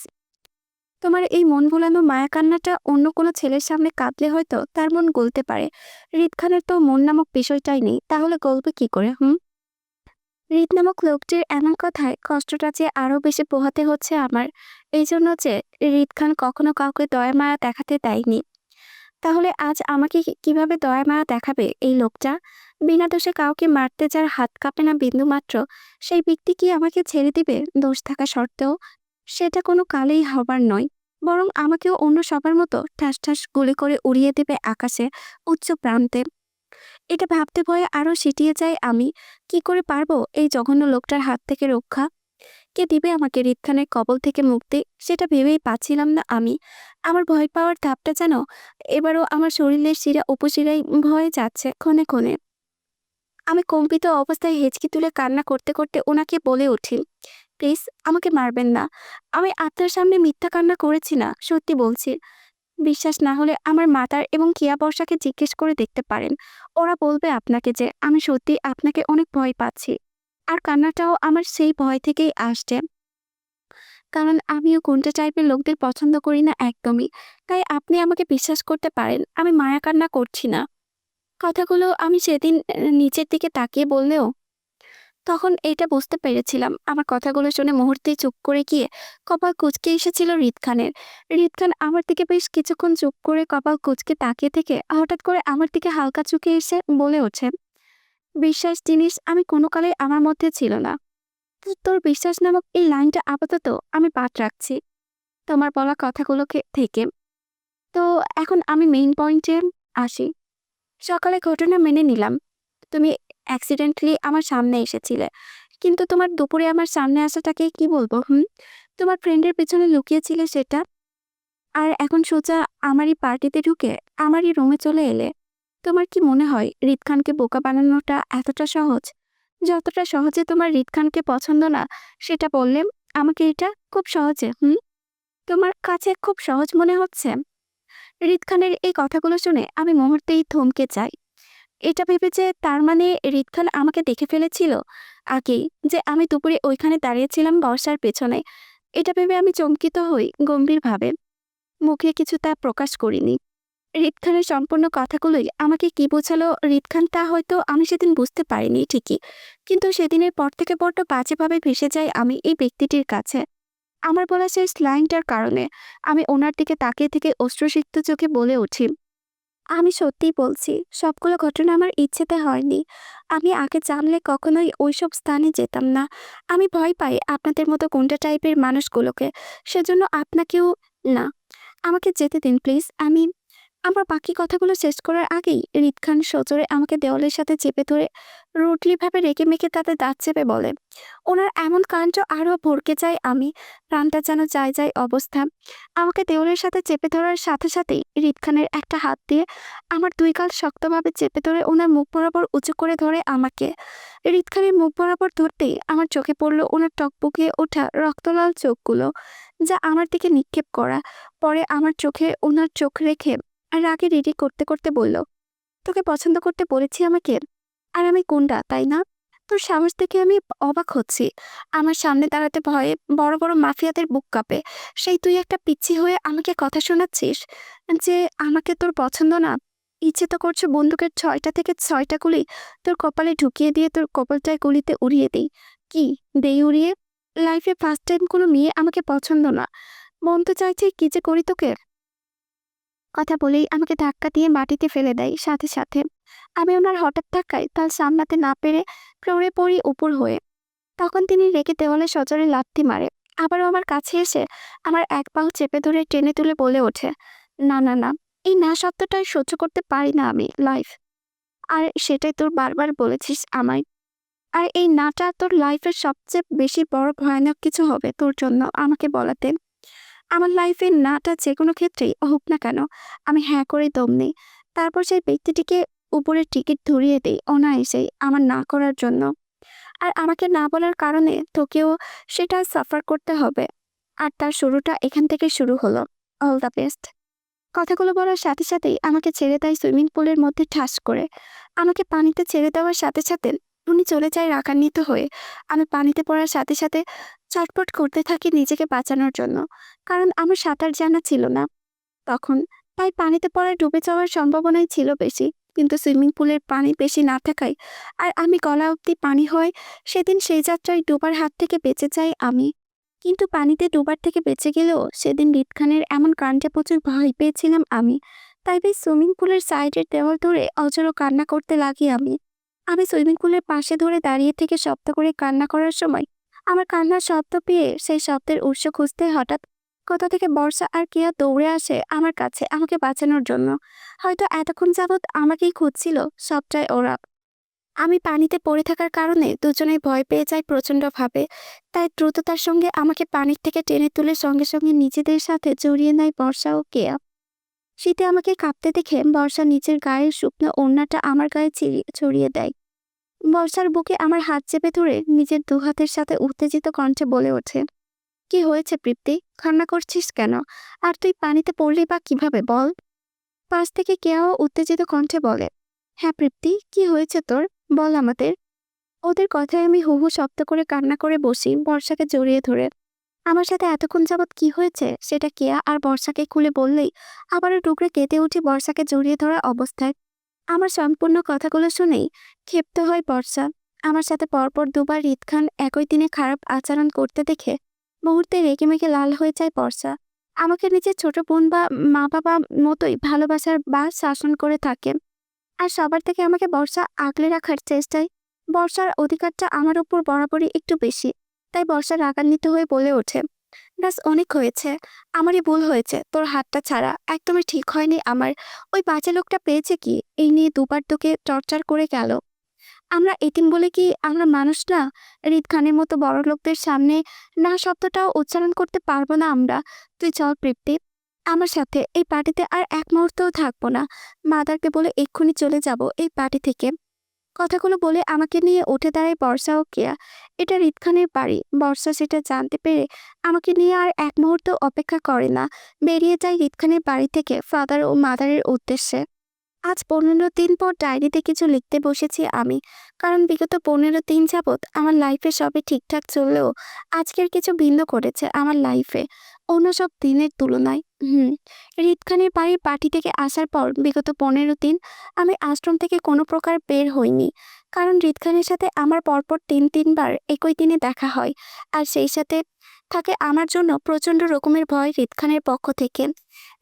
তোমার এই মন ভোলানো মায়া কান্নাটা অন্য কোনো ছেলের সামনে কাঁদলে হয়তো তার মন গলতে পারে। হৃদ খানের তো মন নামক বিষয়টাই নেই, তাহলে গলবে কি করে? হৃদ নামক লোকটির এমন কথায় কষ্টটা যে আরো বেশি পোহাতে হচ্ছে আমার, এই জন্য যে হৃদ খান কখনো কাউকে দয়া মায়া দেখাতে দেয়নি। তাহলে আজ আমাকে কিভাবে দয়া মায়া দেখাবে এই লোকটা? বিনা দোষে কাউকে মারতে যার হাত কাঁপে না বিন্দুমাত্র, সেই ব্যক্তি কি আমাকে ছেড়ে দিবে দোষ থাকা সত্ত্বেও? সেটা কোনো কালেই হবার নয়, বরং আমাকেও অন্য সবার মতো ঠাস ঠাস গুলি করে উড়িয়ে দেবে আকাশে, উচ্চ প্রান্তে। এটা ভাবতে ভয়ে আরো সিটিয়ে যাই আমি। কি করে পারবো এই জঘন্য লোকটার হাত থেকে রক্ষা? কে দিবে আমাকে হৃদ খানের কবল থেকে মুক্তি? সেটা ভেবেই পাচ্ছিলাম না আমি। আমার ভয় পাওয়ার ধাপটা যেন এবারও আমার শরীরের শিরা উপশিরায় ভয়ে যাচ্ছে ক্ষণে ক্ষণে। আমি কম্পিত অবস্থায় হেঁচকি তুলে কান্না করতে করতে ওনাকে বলে উঠি, প্লিজ আমাকে মারবেন না। আমি আপনার সামনে মিথ্যা কান্না করেছি না, সত্যি বলছি। বিশ্বাস না হলে আমার মাতার এবং কিয়া বর্ষাকে জিজ্ঞেস করে দেখতে পারেন। ওরা বলবে আপনাকে যে আমি সত্যি আপনাকে অনেক ভয় পাচ্ছি। আর কান্নাটাও আমার সেই ভয় থেকেই আসছে, কারণ আমিও কোনটা টাইপের লোকদের পছন্দ করি না একদমই। তাই আপনি আমাকে বিশ্বাস করতে পারেন, আমি মায়া কান্না করছি না। কথাগুলো আমি সেদিন নিচের দিকে তাকিয়ে বললেও তখন এটা বুঝতে পেরেছিলাম। আমার কথাগুলো শুনে মুহূর্তেই চুপ করে গিয়ে কপাল কুঁচকে এসেছিল হৃদ খানের। হৃদ খান আমার দিকে বেশ কিছুক্ষণ চুপ করে কপাল কুঁচকে তাকিয়ে থেকে হঠাৎ করে আমার দিকে হালকা চুকে এসে বলে ওঠে, বিশ্বাস জিনিস আমি কোনো কালে আমার মধ্যে ছিল না। তোর বিশ্বাস নামক এই লাইনটা আপাতত আমি পাঠ রাখছি তোমার বলা কথাগুলোকে থেকে। তো এখন আমি মেইন পয়েন্টে আসি। সকালে ঘটনা মেনে নিলাম, তুমি অ্যাক্সিডেন্টলি আমার সামনে এসেছিলে। কিন্তু তোমার দুপুরে আমার সামনে আসাটাকে কি বলবো? তোমার ফ্রেন্ডের পেছনে লুকিয়েছিলে সেটা। আর এখন সোজা আমারই পার্টিতে ঢুকে আমারই রুমে চলে এলে। তোমার কি মনে হয় হৃদ খানকে বোকা বানানোটা এতটা সহজ? যতটা সহজে তোমার হৃদ খানকে পছন্দ না সেটা বললে আমাকে, এটা খুব সহজে তোমার কাছে খুব সহজ মনে হচ্ছে? হৃদ খানের এই কথাগুলো শুনে আমি মুহূর্তেই থমকে যাই। এটা ভেবে যে তার মানে হৃদ খান আমাকে দেখে ফেলেছিল আগেই, যে আমি দুপুরে ওইখানে দাঁড়িয়েছিলাম বর্ষার পেছনে। এটা ভেবে আমি চমকিত হই গম্ভীরভাবে, মুখে কিছু তা প্রকাশ করিনি। হৃদ খানের সম্পূর্ণ কথাগুলোই আমাকে কি বোঝালো হৃদ খান তা হয়তো আমি সেদিন বুঝতে পারিনি ঠিকই, কিন্তু সেদিনের পর থেকে বড্ড বাজেভাবে ভেসে যাই আমি এই ব্যক্তিটির কাছে। আমার বলা শেষ লাইনটার কারণে আমি ওনার দিকে তাকিয়ে থেকে অশ্রুসিক্ত চোখে বলে উঠি, আমি সত্যিই বলছি, সবগুলো ঘটনা আমার ইচ্ছেতে হয়নি। আমি আগে জানলে কখনোই ওইসব স্থানে যেতাম না। আমি ভয় পাই আপনাদের মতো গুন্ডা টাইপের মানুষগুলোকে। সেজন্য আপনাকেও না। আমাকে যেতে দিন প্লিজ। আমার বাকি কথাগুলো শেষ করার আগেই হৃদ খান সজোরে আমাকে দেওয়ালের সাথে চেপে ধরে রুটলিভাবে রেগে মেখে তাতে দাঁত চেপে বলে। ওনার এমন কাণ্ড আরও ভড়কে যায় আমি, প্রাণটা যেন যায় যায় অবস্থা। আমাকে দেওয়ালের সাথে চেপে ধরার সাথে সাথেই হৃদ খানের একটা হাত দিয়ে আমার দুই গাল শক্তভাবে চেপে ধরে ওনার মুখ বরাবর উঁচু করে ধরে আমাকে। হৃদ খানের মুখ বরাবর ধরতেই আমার চোখে পড়ল ওনার টকবকিয়ে ওঠা রক্তলাল চোখগুলো, যা আমার দিকে নিক্ষেপ করা। পরে আমার চোখে ওনার চোখ রেখে রাগে রেডি করতে করতে বলল, তোকে পছন্দ করতে বলেছি আমাকে? আর আমি গুন্ডা তাই না? তোর সাহস দেখে আমি অবাক হচ্ছি। আমার সামনে দাঁড়াতে ভয়ে বড় বড় মাফিয়াদের বুক কাঁপে, সেই তুই একটা পিচ্ছি হয়ে আমাকে কথা শোনাচ্ছিস যে আমাকে তোর পছন্দ না? ইচ্ছে তো করছে বন্দুকের 6টা থেকে 6টা গুলি তোর কপালে ঢুকিয়ে দিয়ে তোর কপালটায় গুলিতে উড়িয়ে দিই। কি দেই উড়িয়ে? লাইফে ফার্স্ট টাইম কোনো মেয়ে আমাকে পছন্দ না, মন তো চাইছে কি যে করি তোকে। কথা বলেই আমাকে ধাক্কা দিয়ে মাটিতে ফেলে দেয় সাথে সাথে। আমি ওনার হঠাৎ ধাক্কায় তাল সামলাতে না পেরে ফ্লোরে পড়ি উপর হয়ে। তখন তিনি রেগে দেওয়ালে সজোরে লাথি মারে। আবারও আমার কাছে এসে আমার এক বাহু চেপে ধরে টেনে তুলে বলে ওঠে, না না না, এই না শব্দটা সহ্য করতে পারি না আমি লাইফ। আর সেটাই তোর বারবার বলেছিস আমায়। আর এই নাটা তোর লাইফের সবচেয়ে বেশি বড় ভয়ানক কিছু হবে তোর জন্য আমাকে বলাতে। আমার লাইফের নাটা যে কোনো ক্ষেত্রেই হোক না কেন, আমি হ্যাঁ করে দম নেই। তারপর সেই ব্যক্তিটিকে উপরের টিকিট ধরিয়ে দেই অনায়াসেই আমার না করার জন্য। আর আমাকে না বলার কারণে তোকেও সেটা সাফার করতে হবে। আর তার শুরুটা এখান থেকে শুরু হলো। All the best. কথাগুলো বলার সাথে সাথেই আমাকে ছেড়ে দেয় সুইমিং পুলের মধ্যে ঠাস করে। আমাকে পানিতে ছেড়ে দেওয়ার সাথে সাথে উনি চলে যায় রাগান্বিত হয়ে। আমি পানিতে পড়ার সাথে সাথে ছটফট করতে থাকি নিজেকে বাঁচানোর জন্য, কারণ আমার সাঁতার জানা ছিল না তখন। তাই পানিতে পড়ায় ডুবে যাওয়ার সম্ভাবনাই ছিল বেশি। কিন্তু সুইমিং পুলের পানি বেশি না থাকায় আর আমি গলা অবধি পানি হয়, সেদিন সেই যাত্রায় ডুবার হাত থেকে বেঁচে যাই আমি। কিন্তু পানিতে ডুবার থেকে বেঁচে গেলেও সেদিন হৃদ এমন কাণ্ডে প্রচুর ভয় পেয়েছিলাম আমি। তাই বেশ সুইমিং পুলের সাইডের দেওয়াল ধরে অজস্র কান্না করতে লাগি আমি। আমি সুইমিং পুলের পাশে ধরে দাঁড়িয়ে থেকে শব্দ করে কান্না করার সময় আমার কান্নার শব্দ পেয়ে সেই শব্দের উৎস খুঁজতে হঠাৎ কোথা থেকে বর্ষা আর কেয়া দৌড়ে আসে আমার কাছে আমাকে বাঁচানোর জন্য। হয়তো এতক্ষণ যাবৎ আমাকেই খুঁজছিল সবটাই ওরা। আমি পানিতে পড়ে থাকার কারণে দুজনেই ভয় পেয়ে যায় প্রচণ্ডভাবে। তাই দ্রুততার সঙ্গে আমাকে পানির থেকে টেনে তুলে সঙ্গে সঙ্গে নিজেদের সাথে জড়িয়ে নেয় বর্ষা ও কেয়া। শীতে আমাকে কাঁপতে দেখে বর্ষা নিচের গায়ের শুকনো ওড়নাটা আমার গায়ে ছড়িয়ে দেয়। বর্ষার বুকে আমার হাত চেপে ধরে নিজের দুহাতের সাথে উত্তেজিত কণ্ঠে বলে ওঠে, কি হয়েছে প্রীপ্তি? কান্না করছিস কেন? আর তুই পানিতে পড়লি বা কিভাবে বল? পাশ থেকে কেয়াও উত্তেজিত কণ্ঠে বলে, হ্যাঁ প্রীপ্তি, কি হয়েছে তোর? বল আমাদের। ওদের কথায় আমি হু হু শব্দ করে কান্না করে বসি বর্ষাকে জড়িয়ে ধরে। আমার সাথে এতক্ষণ যাবৎ কি হয়েছে সেটা কেয়া আর বর্ষাকে খুলে বললেই আবারও টুকরে কেঁদে উঠি বর্ষাকে জড়িয়ে ধরা অবস্থায়। আমার সম্পূর্ণ কথাগুলো শুনেই ক্ষিপ্ত হয় বর্ষা। আমার সাথে পরপর দুবার হৃদ একই দিনে খারাপ আচরণ করতে দেখে মুহূর্তে রেগেমেগে লাল হয়ে যায় বর্ষা। আমাকে নিজের ছোট বোন বা মা বাবা মতোই ভালোবাসার বা শাসন করে থাকে। আর সবার থেকে আমাকে বর্ষা আগলে রাখার চেষ্টায় বর্ষার অধিকারটা আমার উপর বরাবরই একটু বেশি। তাই বর্ষা রাগান্বিত হয়ে বলে ওঠে, ব্যাস অনেক হয়েছে, আমারই ভুল হয়েছে, তোর হাতটা ছাড়া একদমই ঠিক হয়নি আমার। ওই বাজে লোকটা পেয়েছে কি এই নিয়ে দুবার তোকে টর্চার করে গেল? আমরা এতিম বলে কি আমরা মানুষ না? হৃদ মতো বড় লোকদের সামনে না শব্দটাও উচ্চারণ করতে পারবো না আমরা? তুই চল প্রীপ্তি, আমার সাথে এই পার্টিতে আর এক মুহূর্তও থাকবো না। মাদারকে বলে এক্ষুনি চলে যাব এই পার্টি থেকে। কথাগুলো বলে আমাকে নিয়ে উঠে দাঁড়ায় বর্ষা ও কেয়া। এটা হৃদ বাড়ি। বর্ষা সেটা জানতে পেরে আমাকে নিয়ে আর এক মুহূর্ত অপেক্ষা করে না, বেরিয়ে যায় হৃদ বাড়ি থেকে ফাদার ও মাদারের উদ্দেশ্যে। আজ 15 দিন পর ডায়েরিতে কিছু লিখতে বসেছি আমি, কারণ বিগত 15 দিন যাবৎ আমার লাইফে সবই ঠিকঠাক চললেও আজকের কিছু ভিন্ন করেছে আমার লাইফে অন্য সব দিনের তুলনায়। হৃদ বাড়ির পার্টি থেকে আসার পর বিগত 15 দিন আমি আশ্রম থেকে কোনো প্রকার বের হইনি, কারণ হৃদ সাথে আমার পরপর 3-3 বার একই দিনে দেখা হয়। আর সেই সাথে থাকে আমার জন্য প্রচণ্ড রকমের ভয় হৃদ পক্ষ থেকে।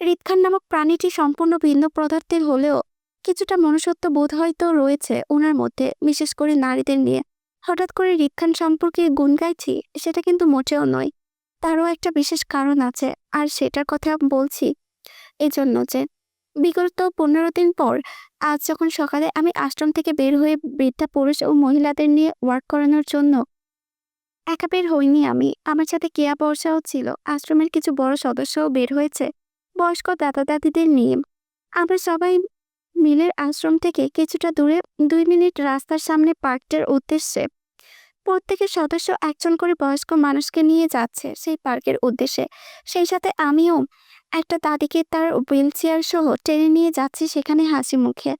হৃদ নামক প্রাণীটি সম্পূর্ণ ভিন্ন পদার্থের হলেও কিছুটা মনুষ্যত্ব বোধ হয়তো রয়েছে ওনার মধ্যে, বিশেষ করে নারীদের নিয়ে। হঠাৎ করে হৃদ সম্পর্কে গুণ গাইছি সেটা কিন্তু মোটেও নয়, তারও একটা বিশেষ কারণ আছে। আর সেটার কথা বলছি এজন্য যে বিগত 15 দিন পর আজ যখন সকালে আমি আশ্রম থেকে বের হয়ে বৃদ্ধা পুরুষ ও মহিলাদের নিয়ে ওয়ার্ক করানোর জন্য একা বের হইনি আমি, আমার সাথে কেয়া বর্ষাও ছিল। আশ্রমের কিছু বড় সদস্যও বের হয়েছে বয়স্ক দাদা দাদিদের নিয়ে। আমরা সবাই মিলের আশ্রম থেকে কিছুটা দূরে 2 মিনিট রাস্তার সামনে পার্কটার উদ্দেশ্যে। প্রত্যেকের সদস্য একজন করে বয়স্ক মানুষকে নিয়ে যাচ্ছে সেই পার্কের উদ্দেশ্যে। সেই সাথে আমিও একটা দাদিকে তার হুইল চেয়ার সহ টেনে নিয়ে যাচ্ছি সেখানে হাসি মুখে।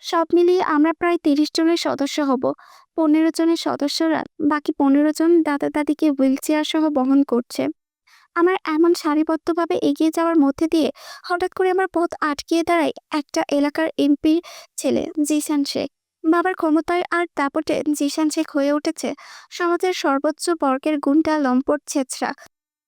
সব মিলিয়ে আমরা প্রায় 30 জনের সদস্য হব। 15 জনের সদস্যরা বাকি 15 জন দাদা দাদিকে হুইল চেয়ার সহ বহন করছে। আমার এমন সারিবদ্ধভাবে এগিয়ে যাওয়ার মধ্যে দিয়ে হঠাৎ করে আমার পথ আটকিয়ে দাঁড়ায় একটা এলাকার এমপির ছেলে জিসান শেখ। বাবার ক্ষমতায় আর দাপটে জিসান শেখ হয়ে উঠেছে সমাজের সর্বোচ্চ বর্গের গুন্ডা লম্পট ছেঁচড়া।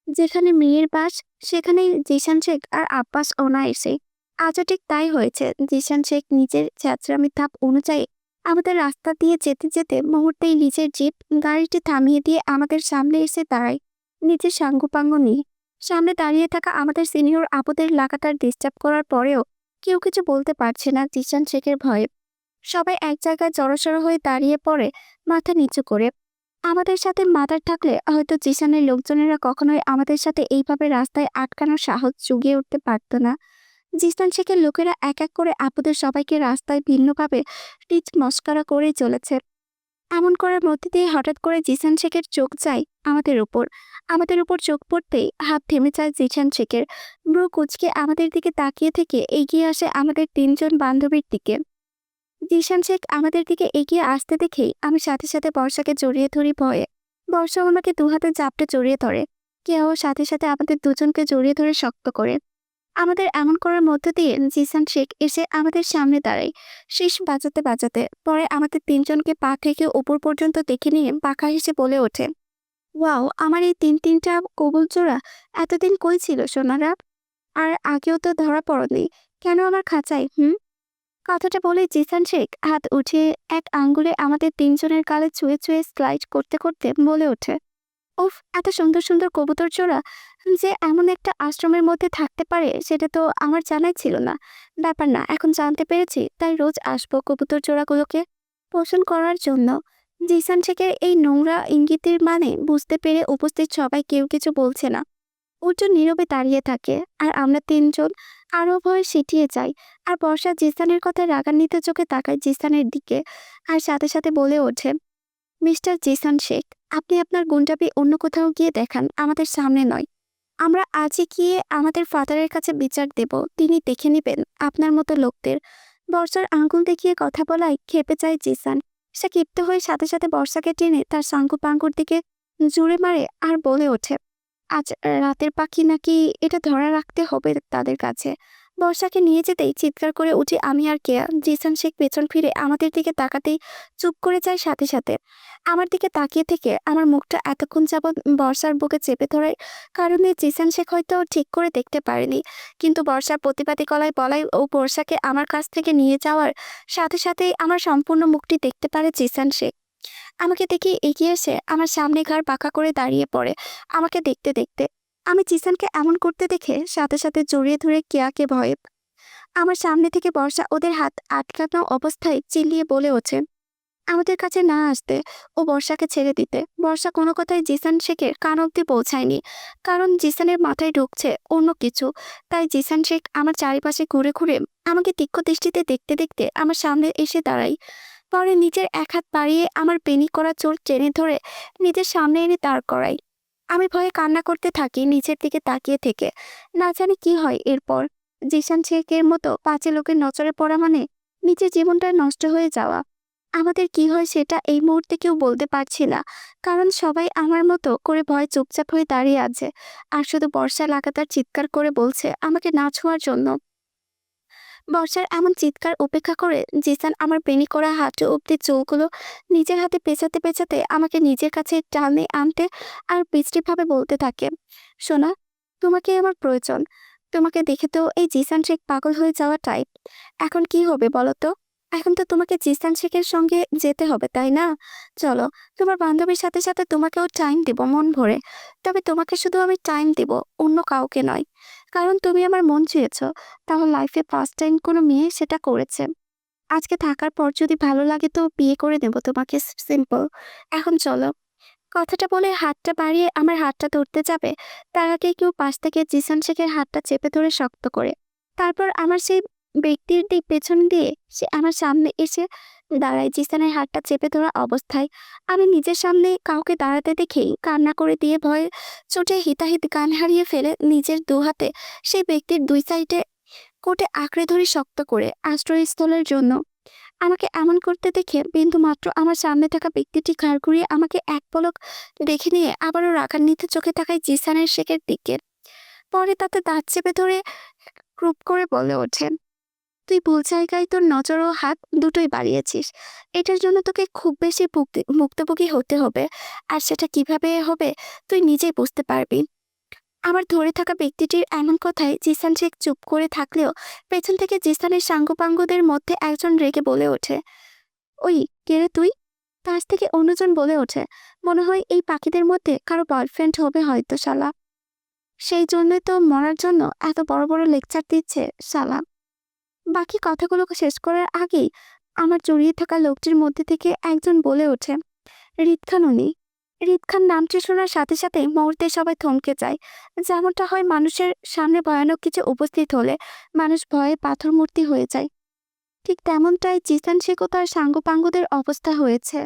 যেখানে মেয়ের বাস সেখানেই জিসান শেখ আর আব্বাস অনায়াসে। আজও ঠিক তাই হয়েছে। জিসান শেখ নিজের ছেঁচড়ামি ধাপ অনুযায়ী আমাদের রাস্তা দিয়ে যেতে যেতে মুহূর্তেই নিজের জিপ গাড়িটি থামিয়ে দিয়ে আমাদের সামনে এসে দাঁড়ায় নিজের সাঙ্গুপাঙ্গ নিয়ে। সামনে দাঁড়িয়ে থাকা আমাদের সিনিয়র আপুদের লাগাতার ডিস্টার্ব করার পরেও কেউ কিছু বলতে পারছে না জিসান শেখের ভয়ে। সবাই এক জায়গায় জড়সড় হয়ে দাঁড়িয়ে পড়ে মাথা নিচু করে। আমাদের সাথে মাদার থাকলে হয়তো জিসানের লোকজনেরা কখনোই আমাদের সাথে এইভাবে রাস্তায় আটকানোর সাহস জুগিয়ে উঠতে পারত না। জিসান শেখের লোকেরা এক এক করে আপুদের সবাইকে রাস্তায় ভিন্নভাবে টিচ মস্করা করেই চলেছে। এমন করার মধ্যে দিয়ে হঠাৎ করে জিসান শেখের চোখ যায় আমাদের উপর চোখ পড়তেই হাত থেমে যায় জিসান শেখের। ব্রু কুচকে আমাদের দিকে তাকিয়ে থেকে এগিয়ে আসে আমাদের তিনজন বান্ধবীর দিকে। জিসান শেখ আমাদের দিকে এগিয়ে আসতে দেখেই আমি সাথে সাথে বর্ষাকে জড়িয়ে ধরি ভয়ে। বর্ষা আমাকে দুহাতে চাপটে জড়িয়ে ধরে। কেউ সাথে সাথে আমাদের দুজনকে জড়িয়ে ধরে শক্ত করে। আমাদের এমন করার মধ্য দিয়ে জিসান শেখ এসে আমাদের সামনে দাঁড়ায়, শীষ বাজাতে বাজাতে। পরে আমাদের তিনজনকে পা থেকে উপর পর্যন্ত দেখে নিয়ে পাখা হেসে বলে ওঠে, ওয়াও, আমার এই তিনটা কবুল জোড়া এতদিন কই ছিল সোনারা? আর আগেও তো ধরা পড়নি কেন আমার খাঁচায়? কথাটা বলে জিসান শেখ হাত উঠিয়ে এক আঙ্গুলে আমাদের তিনজনের গালে ছুঁয়ে ছুঁয়ে স্লাইড করতে করতে বলে ওঠে, উফ, এত সুন্দর সুন্দর কবুতর জোড়া যে এমন একটা আশ্রমের মধ্যে থাকতে পারে সেটা তো আমার জানাই ছিল না। ব্যাপার না, এখন জানতে পেরেছি, তাই রোজ আসবো কবুতর জোড়াগুলোকে পোষণ করার জন্য। জিসান শেখের এই নোংরা ইঙ্গিতের মানে বুঝতে পেরে উপস্থিত সবাই কেউ কিছু বলছে না। অর্জুন নীরবে দাঁড়িয়ে থাকে, আর আমরা তিনজন আরো ভয়ে সিটিয়ে যাই। আর বর্ষা জিসানের কথায় রাগান্বিত চোখে তাকায় জিসানের দিকে, আর সাথে সাথে বলে ওঠে, মিস্টার জিসান শেখ, আপনি আপনার গুন্ডামি অন্য কোথাও গিয়ে দেখান, আমাদের সামনে নয়। আমরা আজই গিয়ে আমাদের ফাদারের কাছে বিচার দেব, তিনি দেখে নেবেন আপনার মতো লোকদের। বর্ষার আঙ্গুল দেখিয়ে কথা বলায় খেপে যায় জিসান। সে ক্ষিপ্ত হয়ে সাথে সাথে বর্ষাকে টেনে তার সাঙ্গু পাঙ্গুর দিকে জুড়ে মারে আর বলে ওঠে, আজ রাতের পাখি নাকি, এটা ধরা রাখতে হবে তাদের কাছে। বর্ষাকে নিয়ে যেতেই চিৎকার করে উঠি আমি আর কেয়া। জিসান শেখ পেছন ফিরে আমাদের দিকে তাকাতেই চুপ করে যায় সাথে সাথে। আমার দিকে তাকিয়ে থেকে আমার মুখটা এতক্ষণ যাবৎ বর্ষার বুকে চেপে ধরার কারণে জিসান শেখ হয়তো ঠিক করে দেখতে পারেনি, কিন্তু বর্ষার প্রতিবাদী গলায় বলাই ও বর্ষাকে আমার কাছ থেকে নিয়ে যাওয়ার সাথে সাথেই আমার সম্পূর্ণ মুখটি দেখতে পারে জিসান শেখ। আমাকে দেখে এগিয়ে এসে আমার সামনে ঘাড় পাকা করে দাঁড়িয়ে পড়ে আমাকে দেখতে দেখতে। আমি জিসানকে এমন করতে দেখে সাথে সাথে জড়িয়ে ধরে কেয়াকে ভয়ে। আমার সামনে থেকে বর্ষা ওদের হাত আটকানো অবস্থায় চিল্লিয়ে বলে ওঠে, আমাদের কাছে না আসতে, ও বর্ষাকে ছেড়ে দিতে। বর্ষা কোনো কথাই জিসান শেখের কান অব্দি পৌঁছায়নি, কারণ জিসানের মাথায় ঢুকছে অন্য কিছু। তাই জিসান শেখ আমার চারিপাশে ঘুরে ঘুরে আমাকে তীক্ষ্ণ দৃষ্টিতে দেখতে দেখতে আমার সামনে এসে দাঁড়াই। পরে নিজের এক হাত বাড়িয়ে আমার বেনি করা চোর টেনে ধরে নিজের সামনে এনে দাঁড় করাই। আমি ভয়ে কান্না করতে থাকি নিচের দিকে তাকিয়ে থেকে। না জানি কি হয় এরপর। জিসান শেখের মতো পাঁচে লোকের নজরে পড়া মানে নিজের জীবনটা নষ্ট হয়ে যাওয়া। আমাদের কি হয় সেটা এই মুহূর্তে কেউ বলতে পারছি না, কারণ সবাই আমার মতো করে ভয়ে চুপচাপ হয়ে দাঁড়িয়ে আছে। আর শুধু বর্ষা লাগাতার চিৎকার করে বলছে আমাকে না ছোঁয়ার জন্য। বর্ষার এমন চিৎকার উপেক্ষা করে জিসান আমার বেনি করা হাঁটু অব্দি চুলগুলো নিজের হাতে পেঁচাতে পেঁচাতে আমাকে নিজের কাছে টানে আনতে আর বিশ্রীভাবে বলতে থাকে, সোনা, তোমাকে আমার প্রয়োজন। তোমাকে দেখে তো এই জিসান শেখ পাগল হয়ে যাওয়া টাইপ। এখন কি হবে বলো তো? এখন তো তোমাকে জিসান শেখের সঙ্গে যেতে হবে, তাই না? চলো, তোমার বান্ধবীর সাথে সাথে তোমাকেও টাইম দিব মন ভরে। তবে তোমাকে শুধু আমি টাইম দিব, অন্য কাউকে নয়। কারণ তুমি আমার মন ছুঁয়েছ, তাহলে লাইফে ফার্স্ট টাইম কোনো মেয়ে সেটা করেছে। আজকে থাকার পর যদি ভালো লাগে তো বিয়ে করে নেব তোমাকে, সিম্পল। এখন চলো। কথাটা বলে হাতটা বাড়িয়ে আমার হাতটা ধরতে যাবে, তার আগে কেউ পাশ থেকে জিসান শেখের হাতটা চেপে ধরে শক্ত করে। তারপর আমার সেই ব্যক্তির দিক পেছন দিয়ে সে আমার সামনে এসে দাঁড়ায় জিসানের হাতটা চেপে ধরা অবস্থায়। আমি নিজের সামনে কাউকে দাঁড়াতে দেখেই কান্না করে দিয়ে ভয়ে চোটে হিতাহিত গান হারিয়ে ফেলে নিজের দু হাতে সেই ব্যক্তির দুই সাইডে কোটে আঁকড়ে ধরি শক্ত করে আশ্রয়স্থলের জন্য। আমাকে এমন করতে দেখে বিন্দু মাত্র আমার সামনে থাকা ব্যক্তিটি ঘাড় ঘুরিয়ে আমাকে এক পলক দেখে নিয়ে আবারও রাগান্বিত চোখে তাকায় জিসানের শেখের দিকে। পরে তাতে দাঁত চেপে ধরে ক্রুপ করে বলে ওঠে, তুই ভুল জায়গায় তোর নজর ও হাত দুটোই বাড়িয়েছিস। এটার জন্য তোকে খুব বেশি ভুক্তভোগী হতে হবে, আর সেটা কিভাবে হবে তুই নিজেই বুঝতে পারবি। আমার ধরে থাকা ব্যক্তিটির এমন কথায় জিসান শেখ চুপ করে থাকলেও পেছন থেকে জিসানের সাঙ্গপাঙ্গদের মধ্যে একজন রেগে বলে ওঠে, ওই, কে রে তুই? কাছ থেকে অন্যজন বলে ওঠে, মনে হয় এই পাখিদের মধ্যে কারো বয়ফ্রেন্ড হবে হয়তো শালা। সেই জন্যই তো মরার জন্য এত বড় বড় লেকচার দিচ্ছে শালা। বাকি কথাগুলোকে শেষ করার আগেই আমার জড়িয়ে থাকা লোকটির মধ্যে থেকে একজন বলে ওঠে, হৃদ খান উনি। হৃদ খান নামটি শোনার সাথে সাথে মুহূর্তে সবাই থমকে যায়। যেমনটা হয় মানুষের সামনে ভয়ানক কিছু উপস্থিত হলে মানুষ ভয়ে পাথর মূর্তি হয়ে যায়, ঠিক তেমনটাই জিসান শেখ ও তার সাঙ্গপাঙ্গদের অবস্থা হয়েছে।